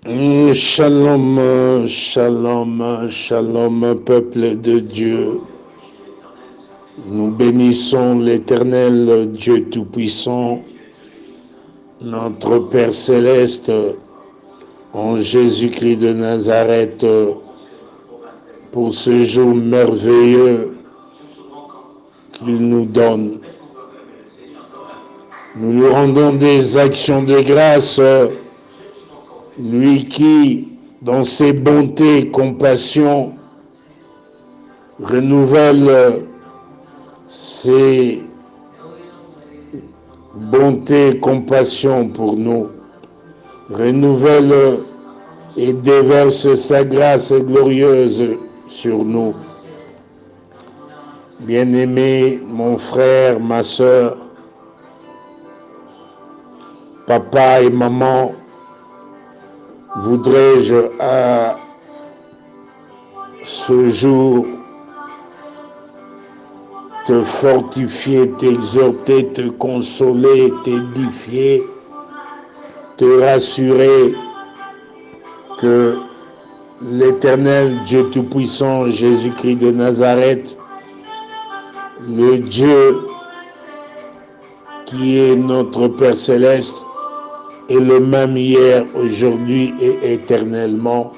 Shalom, shalom, shalom, peuple de Dieu. Nous bénissons l'Éternel Dieu Tout-Puissant, notre Père Céleste, en Jésus-Christ de Nazareth, pour ce jour merveilleux qu'il nous donne. Nous lui rendons des actions de grâce, lui qui, dans ses bontés et compassions, renouvelle ses bontés et compassion pour nous, renouvelle et déverse sa grâce glorieuse sur nous. Bien-aimé, mon frère, ma sœur, papa et maman, voudrais-je à ce jour te fortifier, t'exhorter, te consoler, t'édifier, te rassurer que l'Éternel Dieu Tout-Puissant, Jésus-Christ de Nazareth, le Dieu qui est notre Père Céleste, est le même hier, aujourd'hui et éternellement.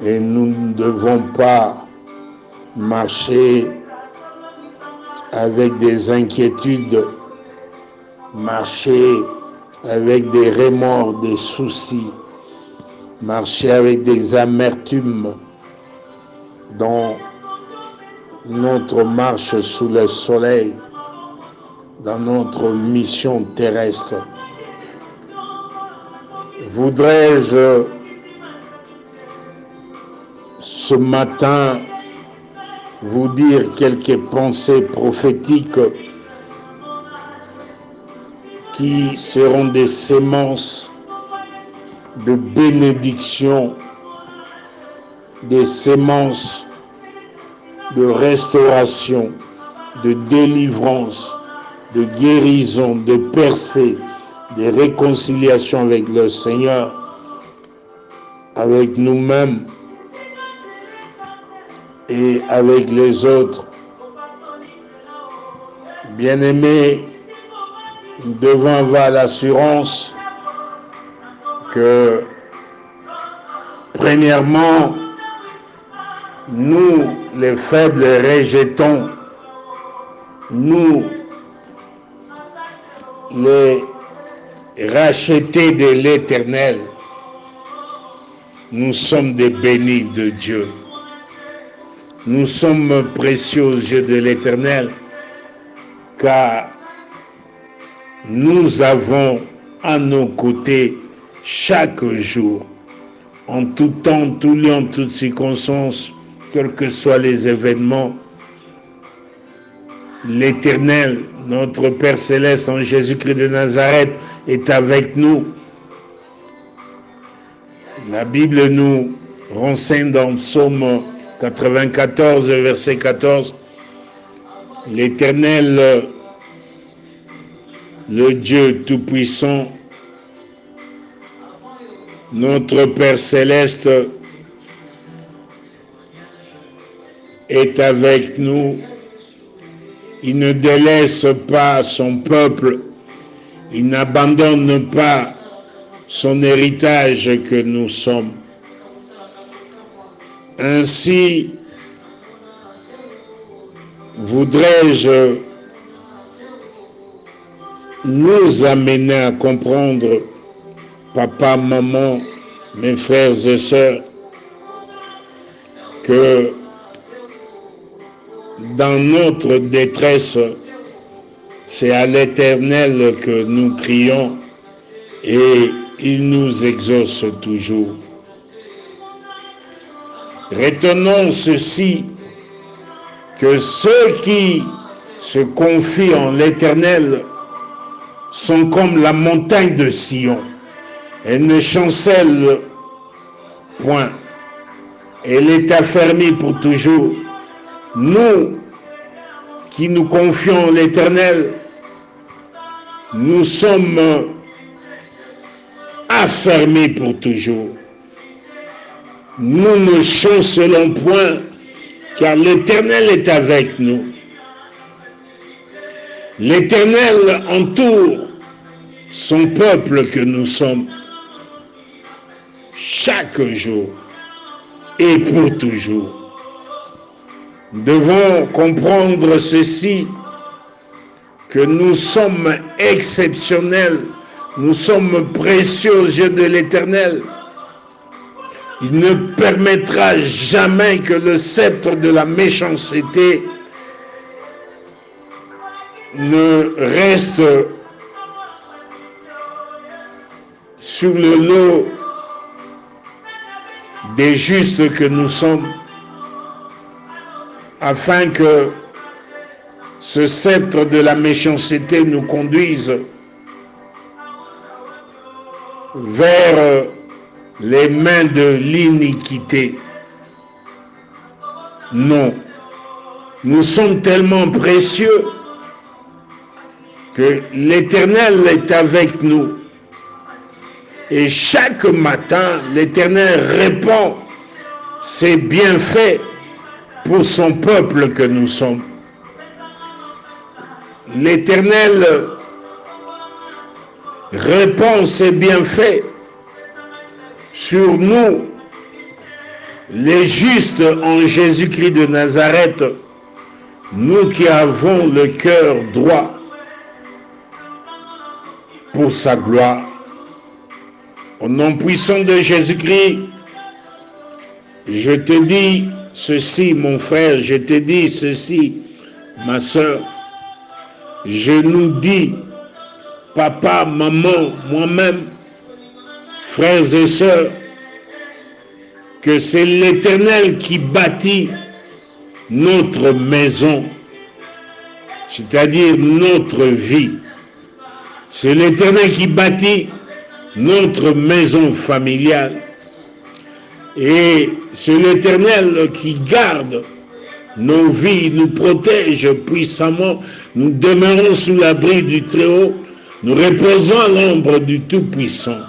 Et nous ne devons pas marcher avec des inquiétudes, marcher avec des remords, des soucis, marcher avec des amertumes dans notre marche sous le soleil, dans notre mission terrestre. Voudrais-je ce matin vous dire quelques pensées prophétiques qui seront des semences de bénédiction, des semences de restauration, de délivrance, de guérison, de percée, de réconciliation avec le Seigneur, avec nous-mêmes et avec les autres. Bien-aimés, nous devons avoir l'assurance que, premièrement, nous, les faibles, rejetons, nous, les rachetés de l'Éternel, nous sommes des bénis de Dieu. Nous sommes précieux aux yeux de l'Éternel, car nous avons à nos côtés chaque jour, en tout temps, tout lieu, en toutes circonstances, quels que soient les événements, l'Éternel, notre Père Céleste en Jésus-Christ de Nazareth, est avec nous. La Bible nous renseigne dans le psaume 94, verset 14, l'Éternel, le Dieu Tout-Puissant, notre Père Céleste, est avec nous. Il ne délaisse pas son peuple, il n'abandonne pas son héritage que nous sommes. Ainsi, voudrais-je nous amener à comprendre, papa, maman, mes frères et sœurs, que dans notre détresse, c'est à l'Éternel que nous crions et il nous exauce toujours. Retenons ceci, que ceux qui se confient en l'Éternel sont comme la montagne de Sion. Elle ne chancelle point. Elle est affermie pour toujours. Nous qui nous confions en l'Éternel, nous sommes affermi pour toujours. Nous ne chancelons point, car l'Éternel est avec nous. L'Éternel entoure son peuple que nous sommes chaque jour et pour toujours. Nous devons comprendre ceci, que nous sommes exceptionnels, nous sommes précieux aux yeux de l'Éternel. Il ne permettra jamais que le sceptre de la méchanceté ne reste sur le lot des justes que nous sommes, afin que ce sceptre de la méchanceté nous conduise vers les mains de l'iniquité. Non, nous sommes tellement précieux que l'Éternel est avec nous. Et chaque matin, l'Éternel répand ses bienfaits pour son peuple que nous sommes. L'Éternel répand ses bienfaits sur nous, les justes en Jésus-Christ de Nazareth, nous qui avons le cœur droit pour sa gloire. Au nom puissant de Jésus-Christ, je te dis ceci, mon frère, je te dis ceci, ma soeur. Je nous dis, papa, maman, moi-même, frères et sœurs, que c'est l'Éternel qui bâtit notre maison, c'est-à-dire notre vie. C'est l'Éternel qui bâtit notre maison familiale. Et c'est l'Éternel qui garde nos vies, nous protège puissamment. Nous demeurons sous l'abri du Très-Haut, nous reposons à l'ombre du Tout-Puissant.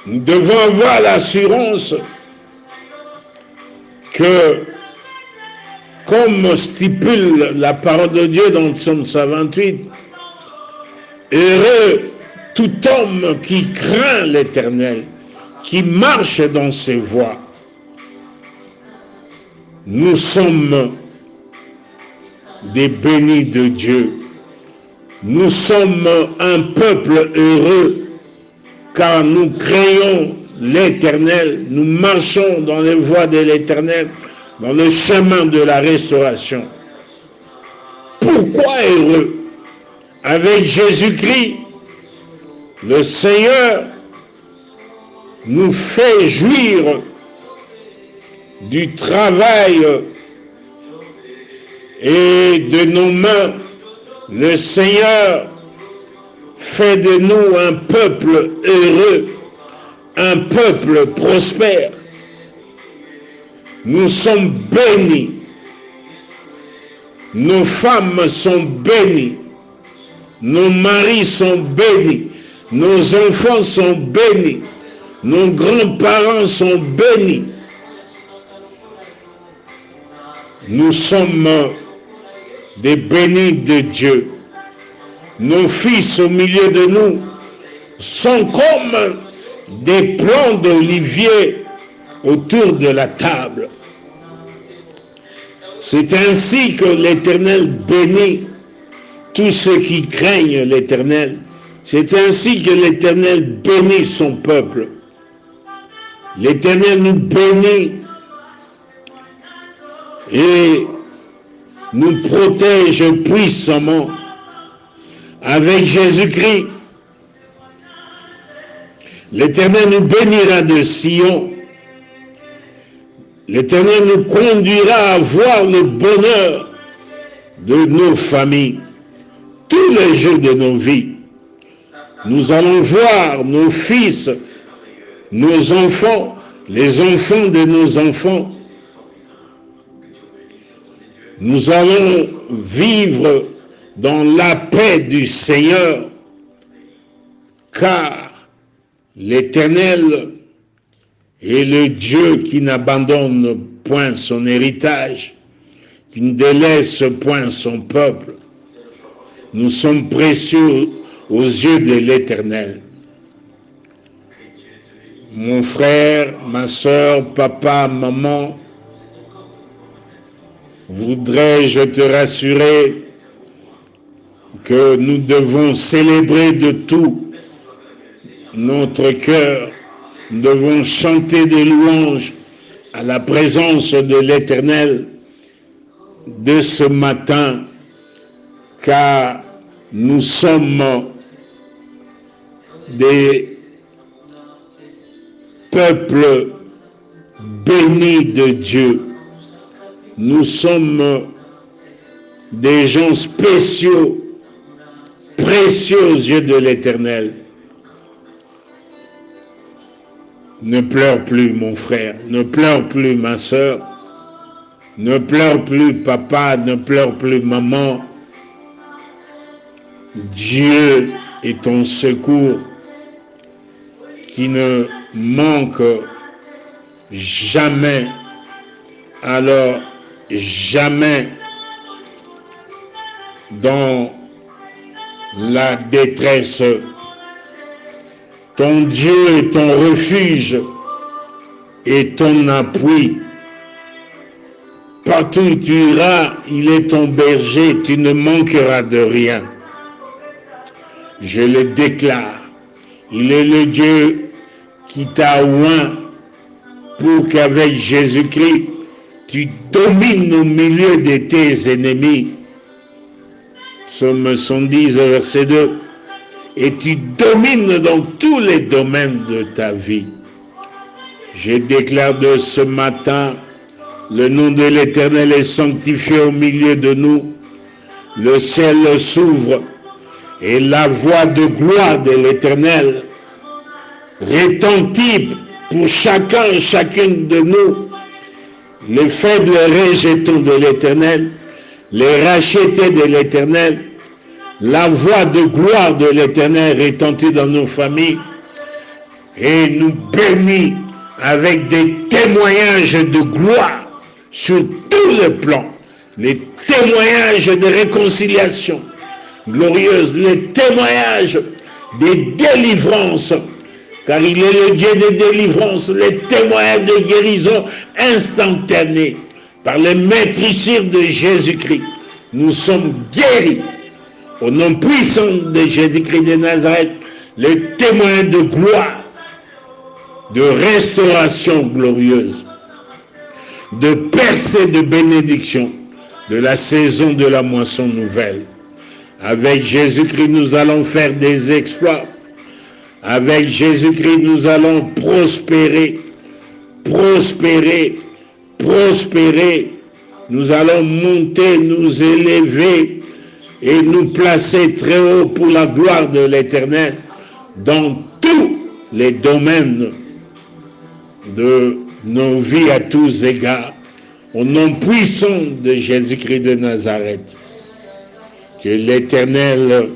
Nous devons avoir l'assurance que, comme stipule la parole de Dieu dans le psaume 128, heureux tout homme qui craint l'Éternel, qui marche dans ses voies. Nous sommes des bénis de Dieu. Nous sommes un peuple heureux, car nous craignons l'Éternel, nous marchons dans les voies de l'Éternel, dans le chemin de la restauration. Pourquoi heureux? Avec Jésus-Christ, le Seigneur nous fait jouir du travail et de nos mains. Le Seigneur fait de nous un peuple heureux, un peuple prospère. Nous sommes bénis. Nos femmes sont bénies. Nos maris sont bénis. Nos enfants sont bénis. Nos grands-parents sont bénis. Nous sommes des bénis de Dieu. Nos fils au milieu de nous sont comme des plants d'olivier autour de la table. C'est ainsi que l'Éternel bénit tous ceux qui craignent l'Éternel. C'est ainsi que l'Éternel bénit son peuple. L'Éternel nous bénit et nous protège puissamment. Avec Jésus-Christ, l'Éternel nous bénira de Sion. L'Éternel nous conduira à voir le bonheur de nos familles tous les jours de nos vies. Nous allons voir nos fils, nos enfants, les enfants de nos enfants. Nous allons vivre dans la paix du Seigneur, car L'Éternel est le Dieu qui n'abandonne point son héritage, qui ne délaisse point son peuple. Nous sommes précieux aux yeux de l'Éternel. Mon frère, ma soeur, papa, maman, voudrais-je te rassurer que nous devons célébrer de tout notre cœur. Nous devons chanter des louanges à la présence de l'Éternel de ce matin, car nous sommes des peuples bénis de Dieu. Nous sommes des gens spéciaux, précieux aux yeux de l'Éternel. Ne pleure plus, mon frère, ne pleure plus, ma soeur, ne pleure plus, papa, ne pleure plus, maman. Dieu est ton secours qui ne manque jamais. Alors, jamais dans la détresse. Ton Dieu est ton refuge et ton appui. Partout où tu iras, il est ton berger, tu ne manqueras de rien. Je le déclare, il est le Dieu qui t'a oint pour qu'avec Jésus-Christ, tu domines au milieu de tes ennemis. Psaume 110, verset 2. Et tu domines dans tous les domaines de ta vie. Je déclare de ce matin, le nom de l'Éternel est sanctifié au milieu de nous. Le ciel s'ouvre et la voix de gloire de l'Éternel retentit pour chacun et chacune de nous. Les faibles rejetons de l'Éternel, les rachetés de l'Éternel. La voix de gloire de l'Éternel retentit dans nos familles et nous bénit avec des témoignages de gloire sur tous les plans, les témoignages de réconciliation glorieuse, les témoignages des délivrances, car il est le Dieu des délivrances, les témoignages de guérison instantanée par les maîtrissures de Jésus-Christ. Nous sommes guéris. Au nom puissant de Jésus-Christ de Nazareth, les témoins de gloire, de restauration glorieuse, de percée de bénédiction, de la saison de la moisson nouvelle. Avec Jésus-Christ, nous allons faire des exploits. Avec Jésus-Christ, nous allons prospérer, prospérer, prospérer. Nous allons monter, nous élever, et nous placer très haut pour la gloire de l'Éternel dans tous les domaines de nos vies à tous égards, au nom puissant de Jésus-Christ de Nazareth. Que l'Éternel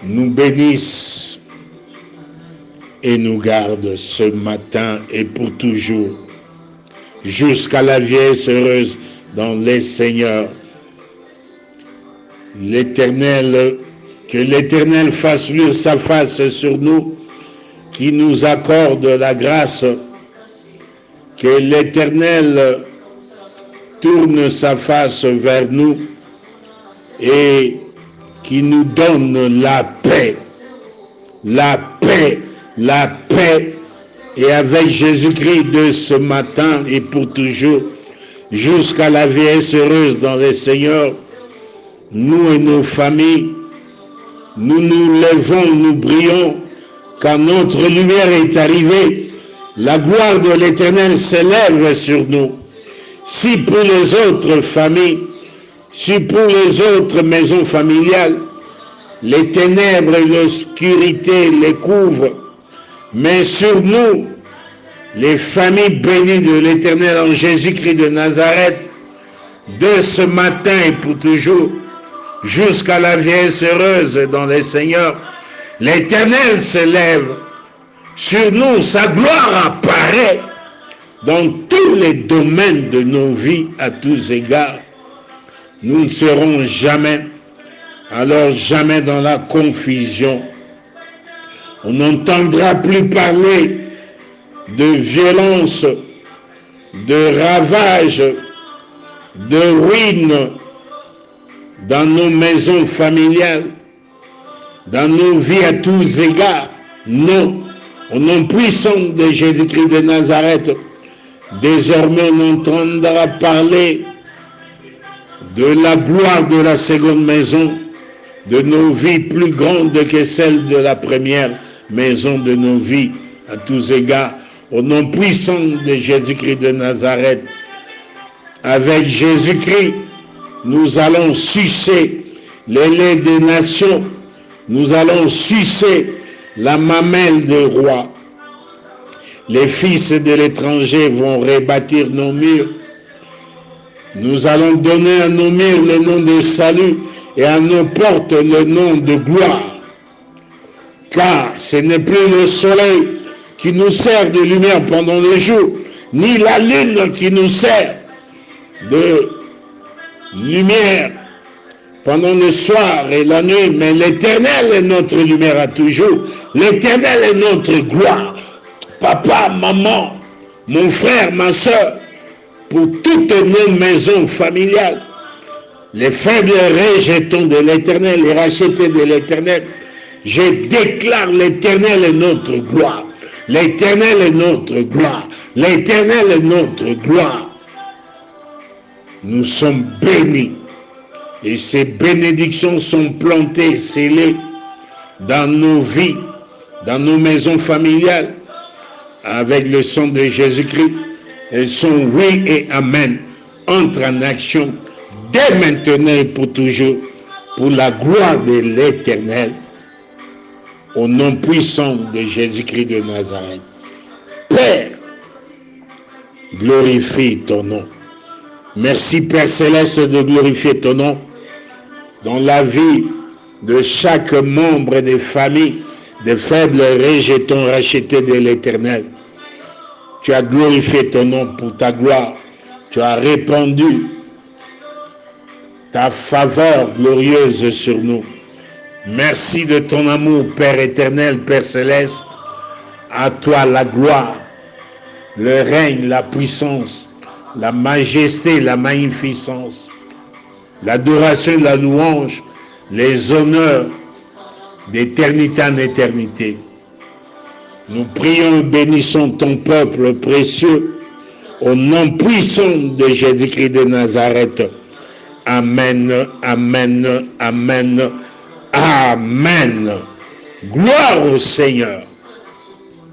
nous bénisse et nous garde ce matin et pour toujours, jusqu'à la vieillesse heureuse dans les Seigneurs. L'Éternel, que l'Éternel fasse luire sa face sur nous, qui nous accorde la grâce, que l'Éternel tourne sa face vers nous et qui nous donne la paix, la paix, la paix, et avec Jésus-Christ de ce matin et pour toujours, jusqu'à la vieillesse heureuse dans les Seigneurs. Nous et nos familles, nous nous levons, nous brillons, quand notre lumière est arrivée, la gloire de l'Éternel s'élève sur nous. Si pour les autres familles, si pour les autres maisons familiales, les ténèbres et l'obscurité les couvrent, mais sur nous, les familles bénies de l'Éternel en Jésus-Christ de Nazareth, de ce matin et pour toujours, jusqu'à la vieillesse heureuse dans les Seigneurs, L'Éternel s'élève sur nous, sa gloire apparaît dans tous les domaines de nos vies à tous égards. Nous ne serons jamais, alors jamais dans la confusion. On n'entendra plus parler de violence, de ravages, de ruines dans nos maisons familiales, dans nos vies à tous égards. Non, au nom puissant de Jésus-Christ de Nazareth, désormais on entendra parler de la gloire de la seconde maison, de nos vies plus grandes que celles de la première maison de nos vies à tous égards. Au nom puissant de Jésus-Christ de Nazareth, avec Jésus-Christ, nous allons sucer les laits des nations, nous allons sucer la mamelle des rois. Les fils de l'étranger vont rebâtir nos murs. Nous allons donner à nos murs le nom de salut et à nos portes le nom de gloire. Car ce n'est plus le soleil qui nous sert de lumière pendant le jour, ni la lune qui nous sert de lumière pendant le soir et la nuit, mais l'Éternel est notre lumière à toujours. L'Éternel est notre gloire. Papa, maman, mon frère, ma soeur, pour toutes nos maisons familiales, les faibles rejetons de l'Éternel, les rachetés de l'Éternel, je déclare l'Éternel est notre gloire. L'Éternel est notre gloire. L'Éternel est notre gloire. Nous sommes bénis. Et ces bénédictions sont plantées, scellées dans nos vies, dans nos maisons familiales, avec le sang de Jésus-Christ. Elles sont oui et amen. Entre en action dès maintenant et pour toujours, pour la gloire de l'Éternel, au nom puissant de Jésus-Christ de Nazareth. Père, glorifie ton nom. Merci Père Céleste de glorifier ton nom dans la vie de chaque membre des familles, des faibles rejetons rachetés de l'Éternel. Tu as glorifié ton nom pour ta gloire. Tu as répandu ta faveur glorieuse sur nous. Merci de ton amour, Père éternel, Père céleste. À toi la gloire, le règne, la puissance, la majesté, la magnificence, l'adoration, la louange, les honneurs d'éternité en éternité. Nous prions et bénissons ton peuple précieux au nom puissant de Jésus-Christ de Nazareth. Amen, amen, amen, amen. Gloire au Seigneur.